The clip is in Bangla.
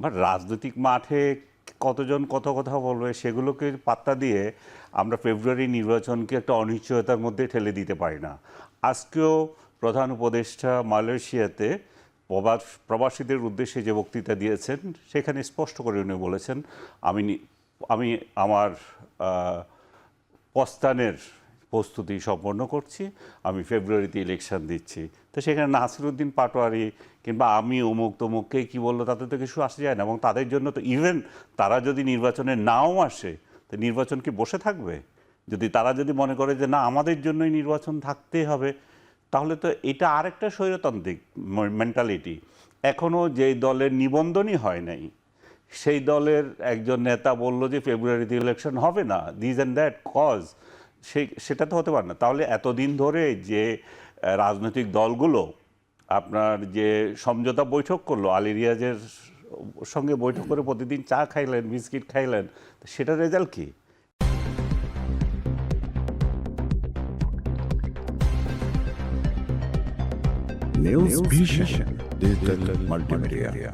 বাট রাজনৈতিক মাঠে কতজন কত কথা বলবে সেগুলোকে পাত্তা দিয়ে আমরা ফেব্রুয়ারি নির্বাচনকে একটা অনিশ্চয়তার মধ্যে ঠেলে দিতে পারি না। আজকেও প্রধান উপদেষ্টা মালয়েশিয়াতে প্রবাসীদের উদ্দেশ্যে যে বক্তৃতা দিয়েছেন সেখানে স্পষ্ট করে উনি বলেছেন, আমি আমার প্রস্থানের প্রস্তুতি সম্পন্ন করছি, আমি ফেব্রুয়ারিতে ইলেকশন দিচ্ছি। তো সেখানে নাসিরুদ্দিন পাটোয়ারি কিংবা আমি অমুক তমুককে কী বললো তাতে তো কিছু আসে যায় না। এবং তাদের জন্য তো ইভেন তারা যদি নির্বাচনে নাও আসে তো নির্বাচন কি বসে থাকবে? তারা যদি মনে করে যে না আমাদের জন্যই নির্বাচন থাকতেই হবে, তাহলে তো এটা আরেকটা স্বৈরতান্ত্রিক মেন্টালিটি। এখনও যেই দলের নিবন্ধনই হয় নাই সেই দলের একজন নেতা বলল যে ফেব্রুয়ারিতে ইলেকশন হবে না, দিস অ্যান্ড দ্যাট কজ, সেটা তো হতে পারে না। তাহলে এতদিন ধরে যে রাজনৈতিক দলগুলো আপনার যে সমঝোতা বৈঠক করলো, আলী রিয়াজের সঙ্গে বৈঠক করে প্রতিদিন চা খাইলেন, বিস্কিট খাইলেন, সেটার রেজাল্ট কি? News Vision, Digital Multimedia.